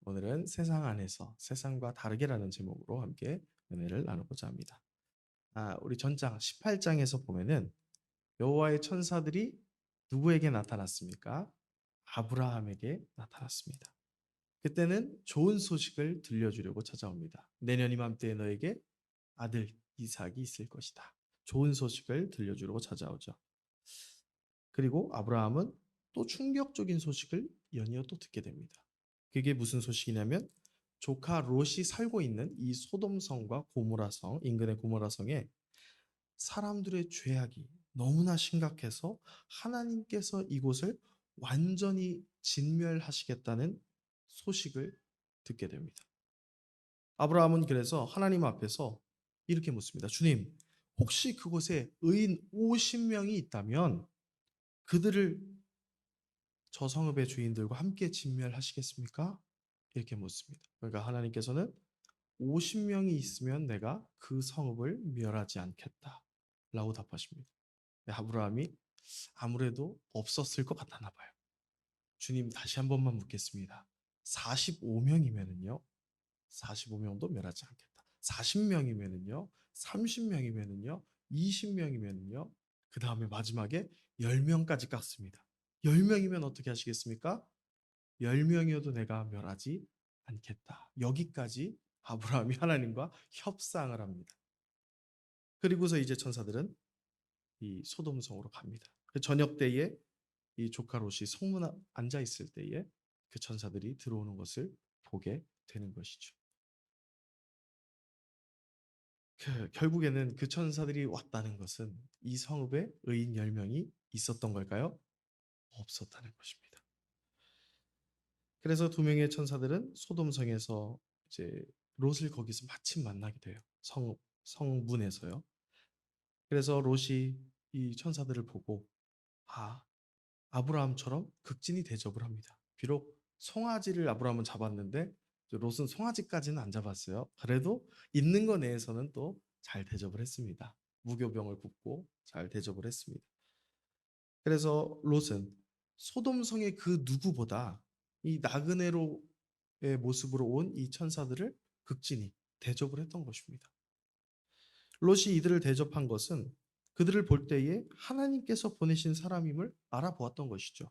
오늘은 세상 안에서 세상과 다르게라는 제목으로 함께 은혜를 나누고자 합니다. 우리 전장 18장에서 보면은 여호와의 천사들이 누구에게 나타났습니까? 아브라함에게 나타났습니다. 그때는 좋은 소식을 들려주려고 찾아옵니다. 내년 이맘때에 너에게 아들 이삭이 있을 것이다. 좋은 소식을 들려주려고 찾아오죠. 그리고 아브라함은 또 충격적인 소식을 연이어 또 듣게 됩니다. 그게 무슨 소식이냐면 조카 롯이 살고 있는 이 소돔성과 고모라성, 인근의 고모라성에 사람들의 죄악이 너무나 심각해서 하나님께서 이곳을 완전히 진멸하시겠다는 소식을 듣게 됩니다. 아브라함은 그래서 하나님 앞에서 이렇게 묻습니다. 주님, 혹시 그곳에 의인 50명이 있다면 그들을 저 성읍의 주인들과 함께 진멸하시겠습니까? 이렇게 묻습니다. 그러니까 하나님께서는 50명이 있으면 내가 그 성읍을 멸하지 않겠다 라고 답하십니다. 아브라함이 아무래도 없었을 것 같았나 봐요. 주님 다시 한 번만 묻겠습니다. 45명이면은요. 45명도 멸하지 않겠다. 40명이면은요. 30명이면은요. 20명이면은요. 그 다음에 마지막에 10명까지 깎습니다. 10명이면 어떻게 하시겠습니까? 10명이어도 내가 멸하지 않겠다. 여기까지 아브라함이 하나님과 협상을 합니다. 그리고서 이제 천사들은 이 소돔성으로 갑니다. 그 저녁 때에 이 조카 롯이 성문 앉아 있을 때에 그 천사들이 들어오는 것을 보게 되는 것이죠. 결국에는 그 천사들이 왔다는 것은 이 성읍에 의인 10명이 있었던 걸까요? 없었다는 것입니다. 그래서 두 명의 천사들은 소돔성에서 이제 롯을 거기서 마침 만나게 돼요. 성문에서요. 그래서 롯이 이 천사들을 보고 아브라함처럼 극진히 대접을 합니다. 비록 송아지를 아브라함은 잡았는데 롯은 송아지까지는 안 잡았어요. 그래도 있는 것 내에서는 또 잘 대접을 했습니다. 무교병을 굽고 잘 대접을 했습니다. 그래서 롯은 소돔성의 그 누구보다 이 나그네로의 모습으로 온 이 천사들을 극진히 대접을 했던 것입니다. 롯이 이들을 대접한 것은 그들을 볼 때에 하나님께서 보내신 사람임을 알아보았던 것이죠.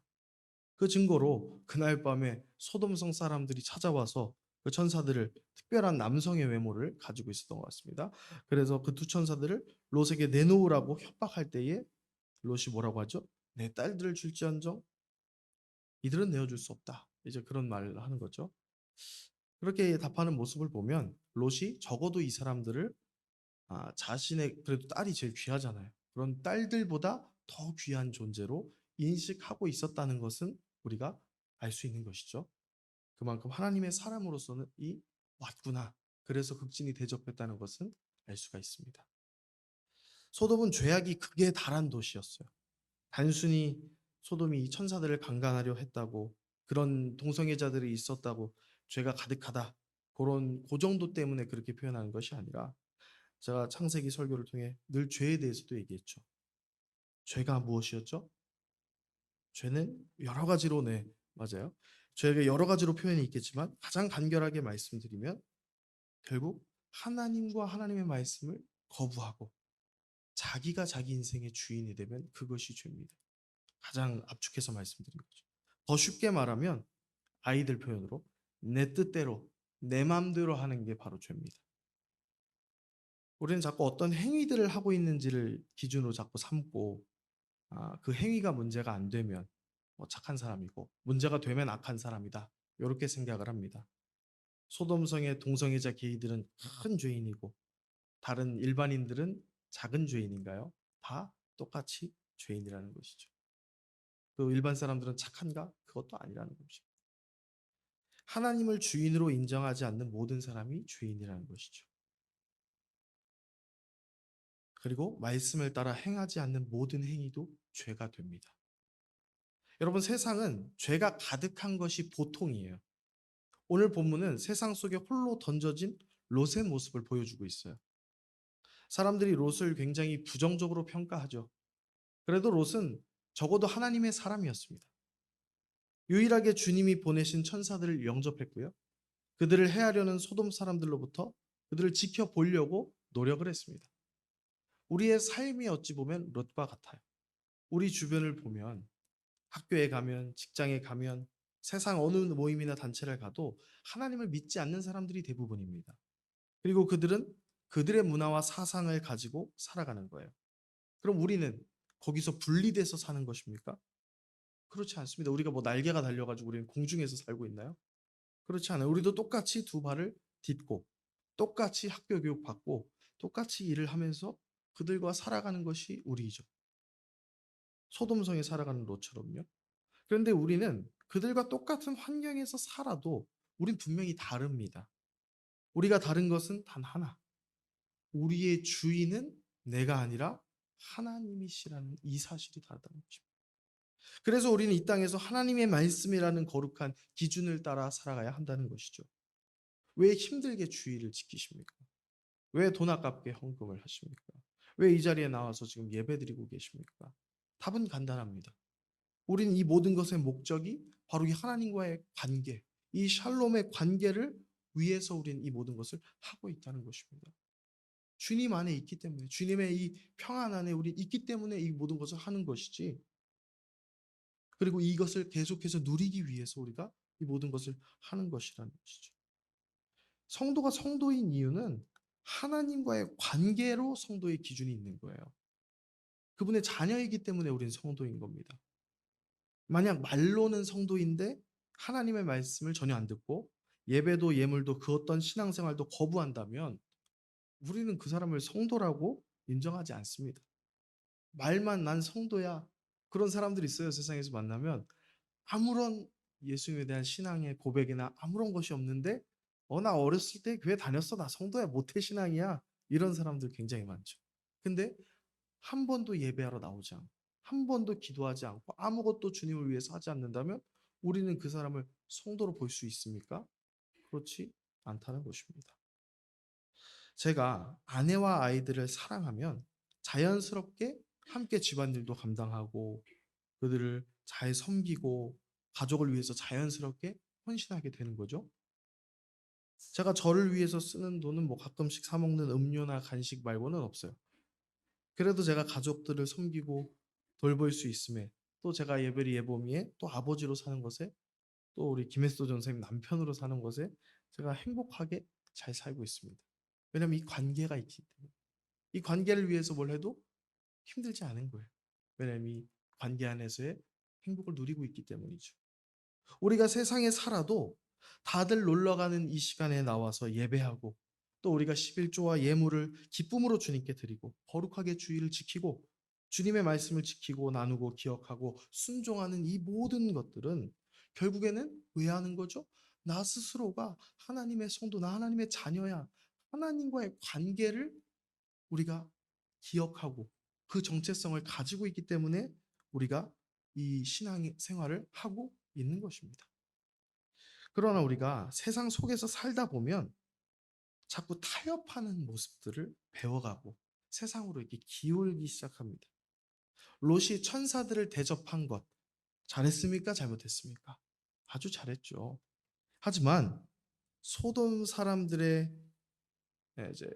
그 증거로 그날 밤에 소돔성 사람들이 찾아와서 그 천사들을 특별한 남성의 외모를 가지고 있었던 것 같습니다. 그래서 그 두 천사들을 롯에게 내놓으라고 협박할 때에 롯이 뭐라고 하죠? 내 딸들을 줄지언정 이들은 내어줄 수 없다. 이제 그런 말을 하는 거죠. 그렇게 답하는 모습을 보면 롯이 적어도 이 사람들을 자신의 그래도 딸이 제일 귀하잖아요. 그런 딸들보다 더 귀한 존재로 인식하고 있었다는 것은 우리가 알 수 있는 것이죠. 그만큼 하나님의 사람으로서는 이 왔구나. 그래서 극진히 대접했다는 것은 알 수가 있습니다. 소돔은 죄악이 극에 달한 도시였어요. 단순히 소돔이 이 천사들을 강간하려 했다고 그런 동성애자들이 있었다고 죄가 가득하다. 그런 그 정도 때문에 그렇게 표현하는 것이 아니라 제가 창세기 설교를 통해 늘 죄에 대해서도 얘기했죠. 죄가 무엇이었죠? 죄는 여러 가지로 맞아요. 죄가 여러 가지로 표현이 있겠지만 가장 간결하게 말씀드리면 결국 하나님과 하나님의 말씀을 거부하고 자기가 자기 인생의 주인이 되면 그것이 죄입니다. 가장 압축해서 말씀드린 거죠. 더 쉽게 말하면 아이들 표현으로 내 뜻대로 내 마음대로 하는 게 바로 죄입니다. 우리는 자꾸 어떤 행위들을 하고 있는지를 기준으로 자꾸 삼고 그 행위가 문제가 안 되면 착한 사람이고 문제가 되면 악한 사람이다. 이렇게 생각을 합니다. 소돔성의 동성애자 게이들은 큰 죄인이고 다른 일반인들은 작은 죄인인가요? 다 똑같이 죄인이라는 것이죠. 그 일반 사람들은 착한가? 그것도 아니라는 것이죠. 하나님을 주인으로 인정하지 않는 모든 사람이 죄인이라는 것이죠. 그리고 말씀을 따라 행하지 않는 모든 행위도 죄가 됩니다. 여러분, 세상은 죄가 가득한 것이 보통이에요. 오늘 본문은 세상 속에 홀로 던져진 롯의 모습을 보여주고 있어요. 사람들이 롯을 굉장히 부정적으로 평가하죠. 그래도 롯은 적어도 하나님의 사람이었습니다. 유일하게 주님이 보내신 천사들을 영접했고요. 그들을 해하려는 소돔 사람들로부터 그들을 지켜보려고 노력을 했습니다. 우리의 삶이 어찌 보면 롯과 같아요. 우리 주변을 보면 학교에 가면 직장에 가면 세상 어느 모임이나 단체를 가도 하나님을 믿지 않는 사람들이 대부분입니다. 그리고 그들은 그들의 문화와 사상을 가지고 살아가는 거예요. 그럼 우리는 거기서 분리돼서 사는 것입니까? 그렇지 않습니다. 우리가 뭐 날개가 달려가지고 우리는 공중에서 살고 있나요? 그렇지 않아요. 우리도 똑같이 두 발을 딛고 똑같이 학교 교육 받고 똑같이 일을 하면서 그들과 살아가는 것이 우리이죠. 소돔성에 살아가는 롯처럼요. 그런데 우리는 그들과 똑같은 환경에서 살아도 우린 분명히 다릅니다. 우리가 다른 것은 단 하나. 우리의 주인은 내가 아니라 하나님이시라는 이 사실이 다르다는 것입니다. 그래서 우리는 이 땅에서 하나님의 말씀이라는 거룩한 기준을 따라 살아가야 한다는 것이죠. 왜 힘들게 주의를 지키십니까? 왜 돈 아깝게 헌금을 하십니까? 왜 이 자리에 나와서 지금 예배드리고 계십니까? 답은 간단합니다. 우리는 이 모든 것의 목적이 바로 이 하나님과의 관계, 이 샬롬의 관계를 위해서 우리는 이 모든 것을 하고 있다는 것입니다. 주님 안에 있기 때문에, 주님의 이 평안 안에 우리 있기 때문에 이 모든 것을 하는 것이지, 그리고 이것을 계속해서 누리기 위해서 우리가 이 모든 것을 하는 것이라는 것이죠. 성도가 성도인 이유는 하나님과의 관계로 성도의 기준이 있는 거예요. 그분의 자녀이기 때문에 우리는 성도인 겁니다. 만약 말로는 성도인데 하나님의 말씀을 전혀 안 듣고 예배도 예물도 그 어떤 신앙생활도 거부한다면 우리는 그 사람을 성도라고 인정하지 않습니다. 말만 난 성도야. 그런 사람들이 있어요. 세상에서 만나면 아무런 예수님에 대한 신앙의 고백이나 아무런 것이 없는데 나 어렸을 때 교회 다녔어. 나 성도야. 모태 신앙이야. 이런 사람들 굉장히 많죠. 근데 한 번도 예배하러 나오지 않고 한 번도 기도하지 않고 아무것도 주님을 위해서 하지 않는다면 우리는 그 사람을 성도로 볼 수 있습니까? 그렇지 않다는 것입니다. 제가 아내와 아이들을 사랑하면 자연스럽게 함께 집안일도 감당하고 그들을 잘 섬기고 가족을 위해서 자연스럽게 헌신하게 되는 거죠. 제가 저를 위해서 쓰는 돈은 뭐 가끔씩 사 먹는 음료나 간식 말고는 없어요. 그래도 제가 가족들을 섬기고 돌볼 수 있음에 또 제가 예베리 예보미에 또 아버지로 사는 것에 또 우리 김혜수 전사님 남편으로 사는 것에 제가 행복하게 잘 살고 있습니다. 왜냐하면 이 관계가 있기 때문에 이 관계를 위해서 뭘 해도 힘들지 않은 거예요. 왜냐하면 이 관계 안에서의 행복을 누리고 있기 때문이죠. 우리가 세상에 살아도 다들 놀러 가는 이 시간에 나와서 예배하고 또 우리가 11조와 예물을 기쁨으로 주님께 드리고 거룩하게 주의를 지키고 주님의 말씀을 지키고 나누고 기억하고 순종하는 이 모든 것들은 결국에는 왜 하는 거죠? 나 스스로가 하나님의 성도, 나 하나님의 자녀야. 하나님과의 관계를 우리가 기억하고 그 정체성을 가지고 있기 때문에 우리가 이 신앙 생활을 하고 있는 것입니다. 그러나 우리가 세상 속에서 살다 보면 자꾸 타협하는 모습들을 배워가고 세상으로 이렇게 기울기 시작합니다. 롯이 천사들을 대접한 것 잘했습니까? 잘못했습니까? 아주 잘했죠. 하지만 소돔 사람들의 이제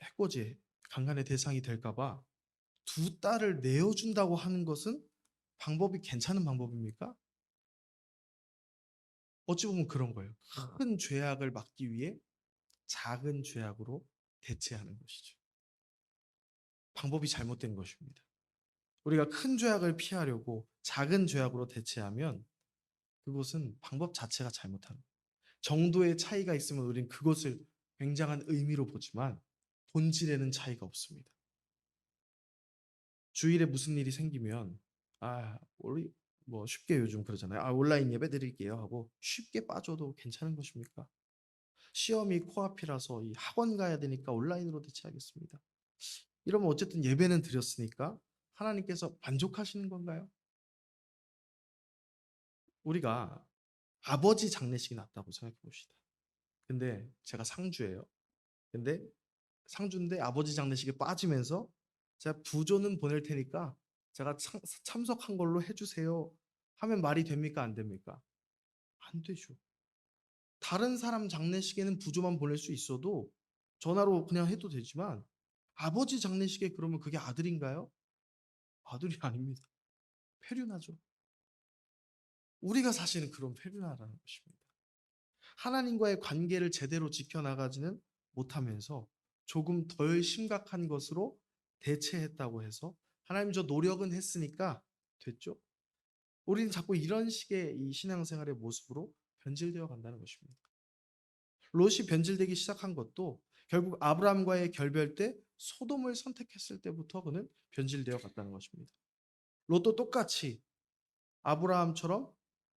해코지 강간의 대상이 될까봐 두 딸을 내어준다고 하는 것은 방법이 괜찮은 방법입니까? 어찌 보면 그런 거예요. 큰 죄악을 막기 위해 작은 죄악으로 대체하는 것이죠. 방법이 잘못된 것입니다. 우리가 큰 죄악을 피하려고 작은 죄악으로 대체하면 그것은 방법 자체가 잘못한 거예요. 정도의 차이가 있으면 우리는 그것을 굉장한 의미로 보지만 본질에는 차이가 없습니다. 주일에 무슨 일이 생기면 우리 뭐 쉽게 요즘 그러잖아요. 온라인 예배 드릴게요 하고 쉽게 빠져도 괜찮은 것입니까? 시험이 코앞이라서 이 학원 가야 되니까 온라인으로 대체하겠습니다. 이러면 어쨌든 예배는 드렸으니까 하나님께서 만족하시는 건가요? 우리가 아버지 장례식이 낫다고 생각해 봅시다. 근데 제가 상주예요. 근데 상주인데 아버지 장례식에 빠지면서 제가 부조는 보낼 테니까 제가 참석한 걸로 해주세요 하면 말이 됩니까? 안 됩니까? 안 되죠. 다른 사람 장례식에는 부조만 보낼 수 있어도 전화로 그냥 해도 되지만 아버지 장례식에 그러면 그게 아들인가요? 아들이 아닙니다. 페류나죠. 우리가 사실은 그런 페류나라는 것입니다. 하나님과의 관계를 제대로 지켜나가지는 못하면서 조금 덜 심각한 것으로 대체했다고 해서 하나님 저 노력은 했으니까 됐죠. 우리는 자꾸 이런 식의 이 신앙생활의 모습으로 변질되어 간다는 것입니다. 롯이 변질되기 시작한 것도 결국 아브라함과의 결별 때 소돔을 선택했을 때부터 그는 변질되어 갔다는 것입니다. 롯도 똑같이 아브라함처럼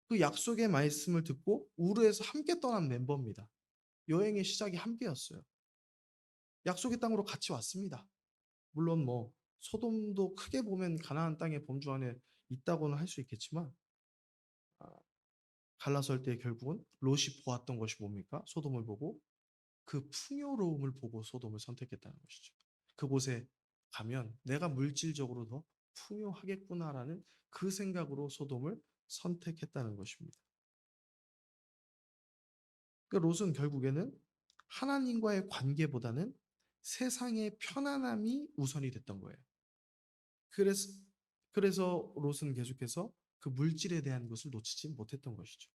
그 약속의 말씀을 듣고 우르에서 함께 떠난 멤버입니다. 여행의 시작이 함께였어요. 약속의 땅으로 같이 왔습니다. 물론 뭐 소돔도 크게 보면 가나안 땅의 범주 안에 있다고는 할 수 있겠지만 아, 갈라설 때 결국은 롯이 보았던 것이 뭡니까? 소돔을 보고 그 풍요로움을 보고 소돔을 선택했다는 것이죠. 그곳에 가면 내가 물질적으로 더 풍요하겠구나라는 그 생각으로 소돔을 선택했다는 것입니다. 그러니까 롯은 결국에는 하나님과의 관계보다는 세상의 편안함이 우선이 됐던 거예요. 그래서 롯은 계속해서 그 물질에 대한 것을 놓치지 못했던 것이죠.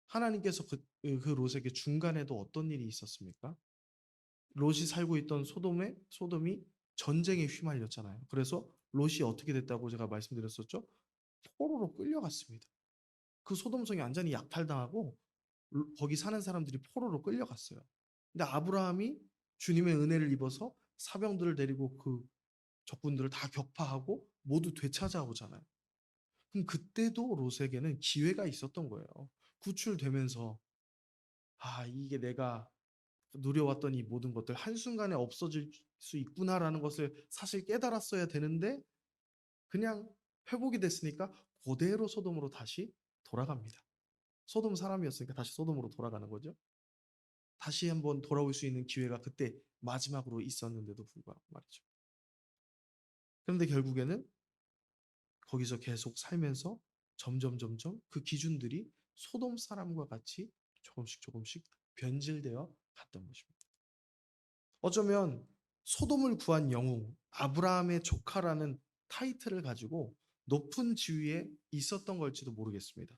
하나님께서 그 롯에게 중간에도 어떤 일이 있었습니까? 롯이 살고 있던 소돔이 전쟁에 휘말렸잖아요. 그래서 롯이 어떻게 됐다고 제가 말씀드렸었죠? 포로로 끌려갔습니다. 그 소돔성이 완전히 약탈당하고 거기 사는 사람들이 포로로 끌려갔어요. 근데 아브라함이 주님의 은혜를 입어서 사병들을 데리고 그 적군들을 다 격파하고 모두 되찾아오잖아요. 그럼 그때도 롯에게는 기회가 있었던 거예요. 구출되면서 이게 내가 누려왔던 이 모든 것들 한순간에 없어질 수 있구나라는 것을 사실 깨달았어야 되는데 그냥 회복이 됐으니까 그대로 소돔으로 다시 돌아갑니다. 소돔 사람이었으니까 다시 소돔으로 돌아가는 거죠. 다시 한번 돌아올 수 있는 기회가 그때 마지막으로 있었는데도 불구하고 말이죠. 그런데 결국에는 거기서 계속 살면서 점점 그 기준들이 소돔 사람과 같이 조금씩 변질되어 갔던 것입니다. 어쩌면 소돔을 구한 영웅, 아브라함의 조카라는 타이틀을 가지고 높은 지위에 있었던 걸지도 모르겠습니다.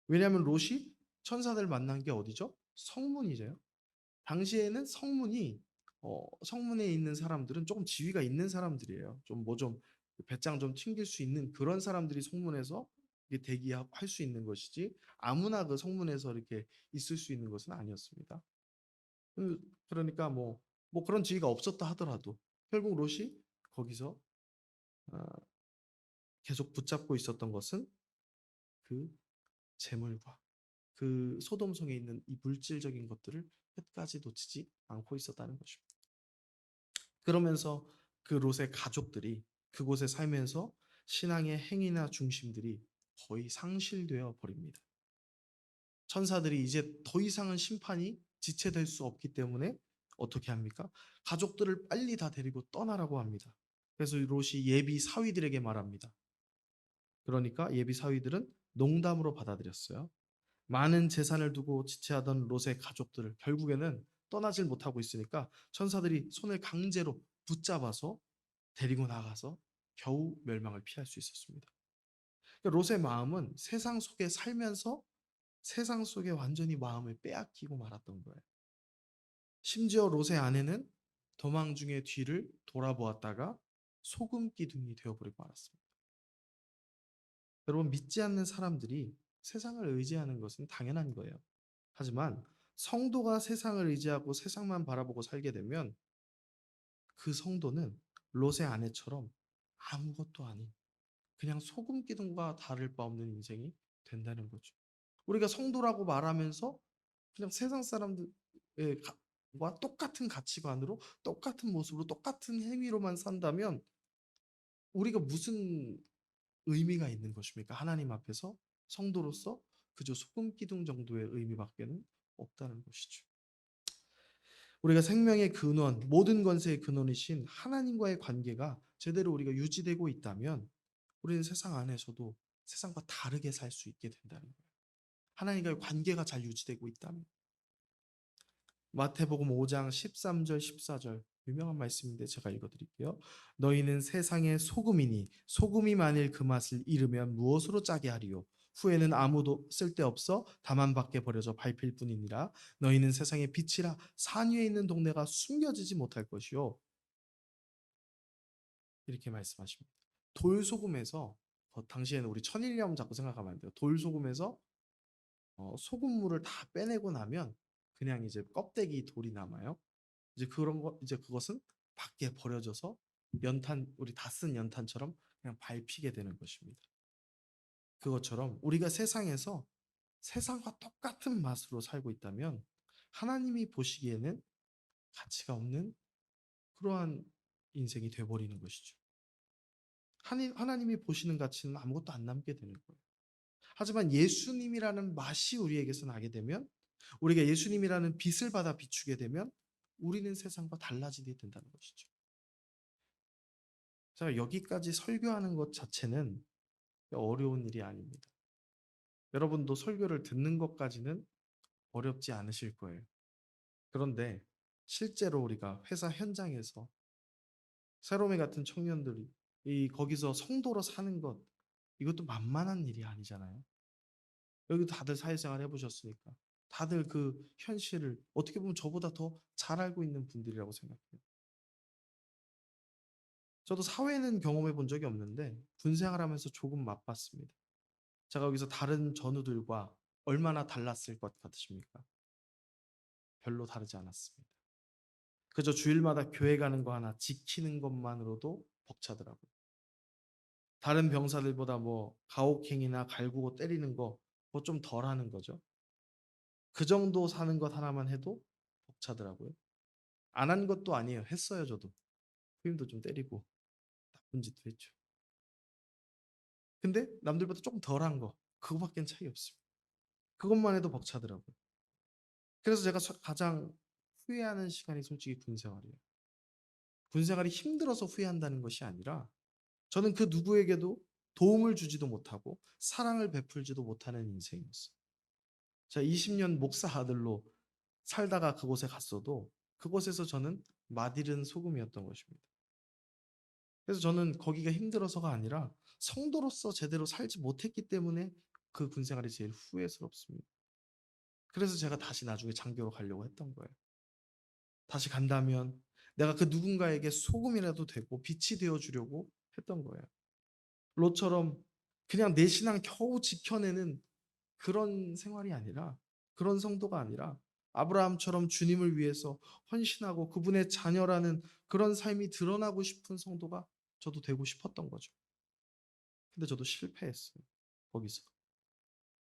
왜냐하면 롯이 천사들 만난 게 어디죠? 성문이죠. 당시에는 성문에 있는 사람들은 조금 지위가 있는 사람들이에요. 좀 배짱 좀 튕길 수 있는 그런 사람들이 성문에서 대기할 수 있는 것이지 아무나 그 성문에서 이렇게 있을 수 있는 것은 아니었습니다. 그러니까 뭐 그런 지위가 없었다 하더라도 결국 롯이 거기서 어, 계속 붙잡고 있었던 것은 그 재물과 그 소돔성에 있는 이 물질적인 것들을 끝까지 놓치지 않고 있었다는 것입니다. 그러면서 그 롯의 가족들이 그곳에 살면서 신앙의 행위나 중심들이 거의 상실되어 버립니다. 천사들이 이제 더 이상은 심판이 지체될 수 없기 때문에 어떻게 합니까? 가족들을 빨리 다 데리고 떠나라고 합니다. 그래서 롯이 예비 사위들에게 말합니다. 그러니까 예비 사위들은 농담으로 받아들였어요. 많은 재산을 두고 지체하던 롯의 가족들을 결국에는 떠나질 못하고 있으니까 천사들이 손을 강제로 붙잡아서 데리고 나가서 겨우 멸망을 피할 수 있었습니다. 그러니까 롯의 마음은 세상 속에 살면서 세상 속에 완전히 마음을 빼앗기고 말았던 거예요. 심지어 롯의 아내는 도망 중에 뒤를 돌아보았다가 소금 기둥이 되어버리고 말았습니다. 여러분 믿지 않는 사람들이 세상을 의지하는 것은 당연한 거예요. 하지만 성도가 세상을 의지하고 세상만 바라보고 살게 되면 그 성도는 롯의 아내처럼 아무것도 아닌 그냥 소금 기둥과 다를 바 없는 인생이 된다는 거죠. 우리가 성도라고 말하면서 그냥 세상 사람들과 똑같은 가치관으로 똑같은 모습으로 똑같은 행위로만 산다면 우리가 무슨 의미가 있는 것입니까? 하나님 앞에서 성도로서 그저 소금 기둥 정도의 의미밖에는 없다는 것이죠. 우리가 생명의 근원, 모든 권세의 근원이신 하나님과의 관계가 제대로 우리가 유지되고 있다면 우리는 세상 안에서도 세상과 다르게 살 수 있게 된다는 거예요. 하나님과의 관계가 잘 유지되고 있다면. 마태복음 5장 13절 14절 유명한 말씀인데 제가 읽어드릴게요. 너희는 세상의 소금이니 소금이 만일 그 맛을 잃으면 무엇으로 짜게 하리요? 후에는 아무도 쓸데없어 다만 밖에 버려져 밟힐 뿐이니라. 너희는 세상의 빛이라. 산 위에 있는 동네가 숨겨지지 못할 것이요. 이렇게 말씀하십니다. 돌소금에서 당시에는 우리 천일염 자꾸 생각하면 안 돼요. 돌소금에서 소금물을 다 빼내고 나면 그냥 이제 껍데기 돌이 남아요. 이제 그런 거 이제 그것은 밖에 버려져서 연탄 우리 다 쓴 연탄처럼 그냥 밟히게 되는 것입니다. 그것처럼 우리가 세상에서 세상과 똑같은 맛으로 살고 있다면 하나님이 보시기에는 가치가 없는 그러한 인생이 돼버리는 것이죠. 하나님이 보시는 가치는 아무것도 안 남게 되는 거예요. 하지만 예수님이라는 맛이 우리에게서 나게 되면 우리가 예수님이라는 빛을 받아 비추게 되면 우리는 세상과 달라지게 된다는 것이죠. 제가 여기까지 설교하는 것 자체는 어려운 일이 아닙니다. 여러분도 설교를 듣는 것까지는 어렵지 않으실 거예요. 그런데 실제로 우리가 회사 현장에서 세로메 같은 청년들이 거기서 성도로 사는 것 이것도 만만한 일이 아니잖아요. 여기 다들 사회생활 해보셨으니까 다들 그 현실을 어떻게 보면 저보다 더 잘 알고 있는 분들이라고 생각해요. 저도 사회는 경험해 본 적이 없는데 군 생활하면서 조금 맛봤습니다. 제가 여기서 다른 전우들과 얼마나 달랐을 것 같으십니까? 별로 다르지 않았습니다. 그저 주일마다 교회 가는 거 하나 지키는 것만으로도 벅차더라고요. 다른 병사들보다 뭐 가혹행위나 갈구고 때리는 거 뭐 좀 덜 하는 거죠. 그 정도 사는 것 하나만 해도 벅차더라고요. 안 한 것도 아니에요. 했어요, 저도. 후임도 좀 때리고 나쁜 짓도 했죠. 근데 남들보다 조금 덜한 거 그거밖엔 차이 없습니다. 그것만 해도 벅차더라고요. 그래서 제가 가장 후회하는 시간이 솔직히 군 생활이에요. 군 생활이 힘들어서 후회한다는 것이 아니라 저는 그 누구에게도 도움을 주지도 못하고 사랑을 베풀지도 못하는 인생이었어요. 제가 20년 목사 아들로 살다가 그곳에 갔어도 그곳에서 저는 맛있는 소금이었던 것입니다. 그래서 저는 거기가 힘들어서가 아니라 성도로서 제대로 살지 못했기 때문에 그 군 생활이 제일 후회스럽습니다. 그래서 제가 다시 나중에 장교로 가려고 했던 거예요. 다시 간다면 내가 그 누군가에게 소금이라도 되고 빛이 되어 주려고 했던 거예요. 롯처럼 그냥 내 신앙 겨우 지켜내는 그런 생활이 아니라 그런 성도가 아니라 아브라함처럼 주님을 위해서 헌신하고 그분의 자녀라는 그런 삶이 드러나고 싶은 성도가 저도 되고 싶었던 거죠. 근데 저도 실패했어요. 거기서.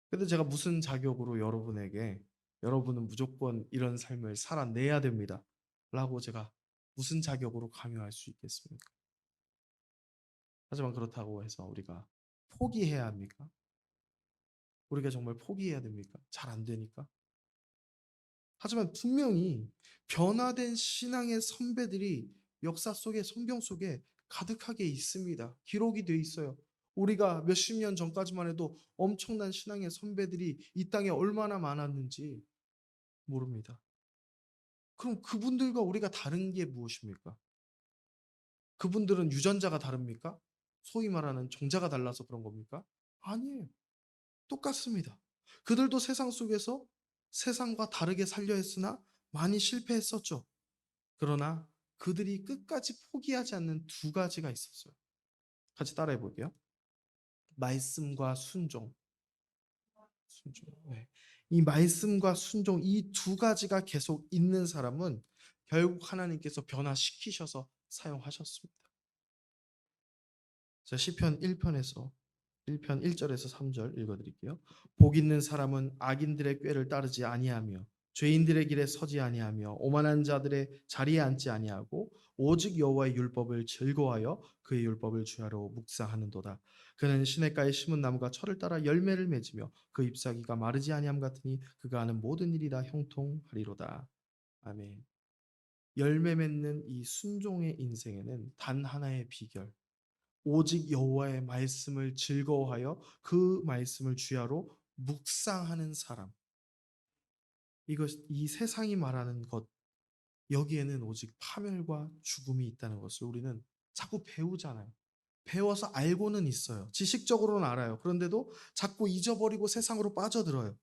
근데 제가 무슨 자격으로 여러분에게 여러분은 무조건 이런 삶을 살아내야 됩니다. 라고 제가 무슨 자격으로 강요할 수 있겠습니까? 하지만 그렇다고 해서 우리가 포기해야 합니까? 우리가 정말 포기해야 됩니까? 잘 안 되니까. 하지만 분명히 변화된 신앙의 선배들이 역사 속에 성경 속에 가득하게 있습니다. 기록이 돼 있어요. 우리가 몇십 년 전까지만 해도 엄청난 신앙의 선배들이 이 땅에 얼마나 많았는지 모릅니다. 그럼 그분들과 우리가 다른 게 무엇입니까? 그분들은 유전자가 다릅니까? 소위 말하는 정자가 달라서 그런 겁니까? 아니에요. 똑같습니다. 그들도 세상 속에서 세상과 다르게 살려 했으나 많이 실패했었죠. 그러나 그들이 끝까지 포기하지 않는 두 가지가 있었어요. 같이 따라해 볼게요. 말씀과 순종. 순종. 네. 이 말씀과 순종 이 두 가지가 계속 있는 사람은 결국 하나님께서 변화시키셔서 사용하셨습니다. 자, 시편 1편에서 1편 1절에서 3절 읽어드릴게요. 복 있는 사람은 악인들의 꾀를 따르지 아니하며 죄인들의 길에 서지 아니하며 오만한 자들의 자리에 앉지 아니하고 오직 여호와의 율법을 즐거워하여 그의 율법을 주야로 묵상하는도다. 그는 시냇가에 심은 나무가 철을 따라 열매를 맺으며 그 잎사귀가 마르지 아니함 같으니 그가 하는 모든 일이 다 형통하리로다. 아멘. 열매 맺는 이 순종의 인생에는 단 하나의 비결 오직 여호와의 말씀을 즐거워하여 그 말씀을 주야로 묵상하는 사람. 이 세상이 말하는 것, 여기에는 오직 파멸과 죽음이 있다는 것을 우리는 자꾸 배우잖아요. 배워서 알고는 있어요. 지식적으로는 알아요. 그런데도 자꾸 잊어버리고 세상으로 빠져들어요.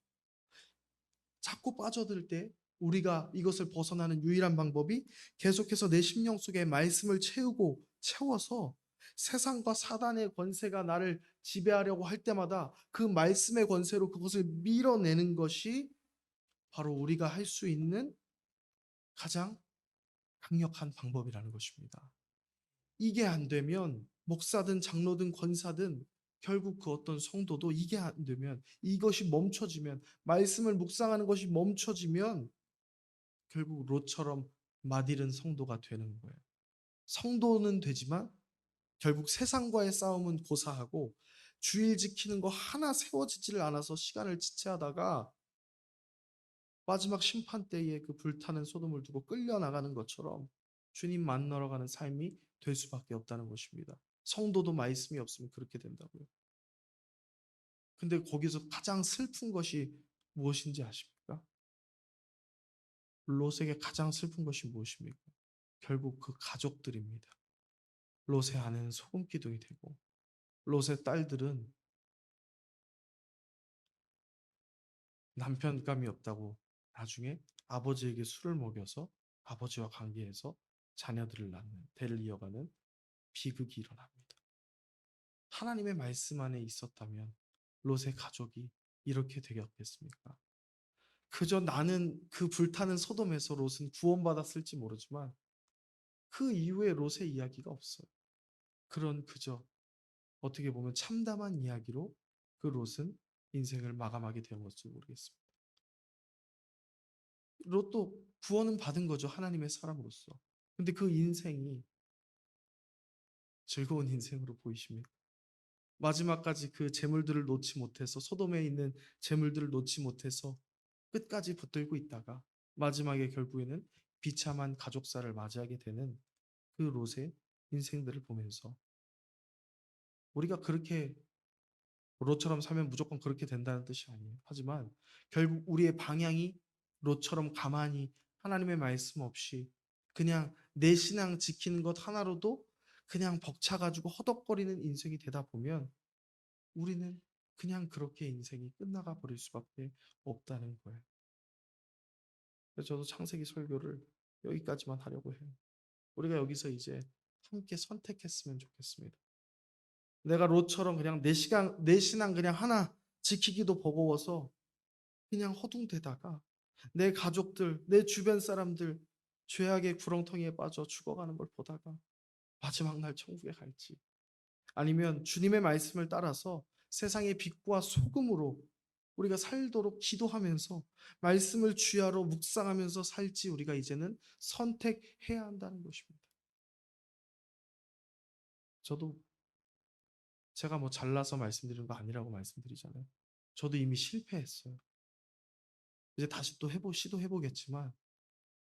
자꾸 빠져들 때 우리가 이것을 벗어나는 유일한 방법이 계속해서 내 심령 속에 말씀을 채우고 채워서 세상과 사단의 권세가 나를 지배하려고 할 때마다 그 말씀의 권세로 그것을 밀어내는 것이 바로 우리가 할 수 있는 가장 강력한 방법이라는 것입니다. 이게 안 되면 목사든 장로든 권사든 결국 그 어떤 성도도 이게 안 되면, 이것이 멈춰지면, 말씀을 묵상하는 것이 멈춰지면 결국 롯처럼 맛իր은 성도가 되는 거예요. 성도는 되지만 결국 세상과의 싸움은 고사하고 주일 지키는 거 하나 세워지지를 않아서 시간을 지체하다가 마지막 심판 때에 그 불타는 소돔을 두고 끌려나가는 것처럼 주님 만나러 가는 삶이 될 수밖에 없다는 것입니다. 성도도 말씀이 없으면 그렇게 된다고요. 근데 거기서 가장 슬픈 것이 무엇인지 아십니까? 롯에게 가장 슬픈 것이 무엇입니까? 결국 그 가족들입니다. 롯의 아내는 소금 기둥이 되고 롯의 딸들은 남편감이 없다고 나중에 아버지에게 술을 먹여서 아버지와 관계해서 자녀들을 낳는, 대를 이어가는 비극이 일어납니다. 하나님의 말씀 안에 있었다면 롯의 가족이 이렇게 되겠겠습니까? 그저 나는 그 불타는 소돔에서 롯은 구원받았을지 모르지만 그 이후에 롯의 이야기가 없어요. 그런 그저 어떻게 보면 참담한 이야기로 그 롯은 인생을 마감하게 된 것을 모르겠습니다. 롯도 구원은 받은 거죠. 하나님의 사람으로서. 근데 그 인생이 즐거운 인생으로 보이십니까? 마지막까지 그 재물들을 놓지 못해서, 소돔에 있는 재물들을 놓지 못해서 끝까지 붙들고 있다가 마지막에 결국에는 비참한 가족사를 맞이하게 되는 그 롯의 인생들을 보면서 우리가 그렇게 롯처럼 살면 무조건 그렇게 된다는 뜻이 아니에요. 하지만 결국 우리의 방향이 롯처럼 가만히 하나님의 말씀 없이 그냥 내 신앙 지키는 것 하나로도 그냥 벅차가지고 허덕거리는 인생이 되다 보면 우리는 그냥 그렇게 인생이 끝나가 버릴 수밖에 없다는 거예요. 그래서 저도 창세기 설교를 여기까지만 하려고 해요. 우리가 여기서 이제 함께 선택했으면 좋겠습니다. 내가 롯처럼 그냥 내 신앙 그냥 하나 지키기도 버거워서 그냥 허둥대다가 내 가족들, 내 주변 사람들 죄악의 구렁텅이에 빠져 죽어가는 걸 보다가 마지막 날 천국에 갈지, 아니면 주님의 말씀을 따라서 세상의 빛과 소금으로 우리가 살도록 기도하면서 말씀을 주야로 묵상하면서 살지, 우리가 이제는 선택해야 한다는 것입니다. 저도 제가 뭐 잘나서 말씀드리는 거 아니라고 말씀드리잖아요. 저도 이미 실패했어요. 이제 다시 또 시도해보겠지만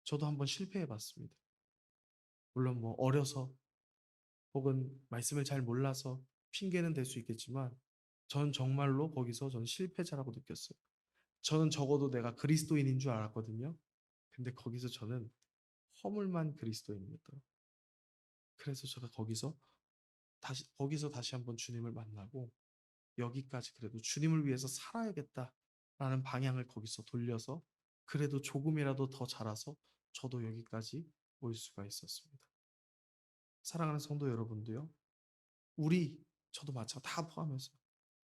저도 한번 실패해봤습니다. 물론 뭐 어려서 혹은 말씀을 잘 몰라서 핑계는 될 수 있겠지만 전 정말로 거기서 전 실패자라고 느꼈어요. 저는 적어도 내가 그리스도인인 줄 알았거든요. 근데 거기서 저는 허물만 그리스도인이었더라고요. 그래서 제가 거기서 다시 한번 주님을 만나고 여기까지 그래도 주님을 위해서 살아야겠다라는 방향을 거기서 돌려서 그래도 조금이라도 더 자라서 저도 여기까지 올 수가 있었습니다. 사랑하는 성도 여러분도요. 저도 마찬가지 다 포함해서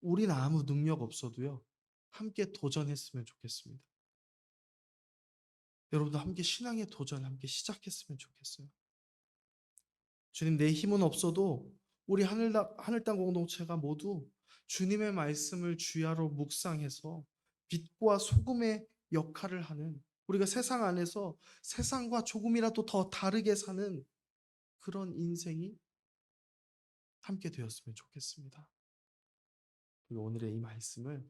우리는 아무 능력 없어도요. 함께 도전했으면 좋겠습니다. 여러분도 함께 신앙의 도전 함께 시작했으면 좋겠어요. 주님, 내 힘은 없어도 우리 하늘땅 공동체가 모두 주님의 말씀을 주야로 묵상해서 빛과 소금의 역할을 하는, 우리가 세상 안에서 세상과 조금이라도 더 다르게 사는 그런 인생이 함께 되었으면 좋겠습니다. 그리고 오늘의 이 말씀을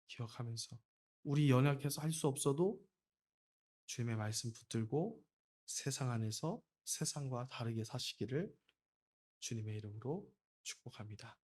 기억하면서 우리 연약해서 할 수 없어도 주님의 말씀 붙들고 세상 안에서 세상과 다르게 사시기를 주님의 이름으로 축복합니다.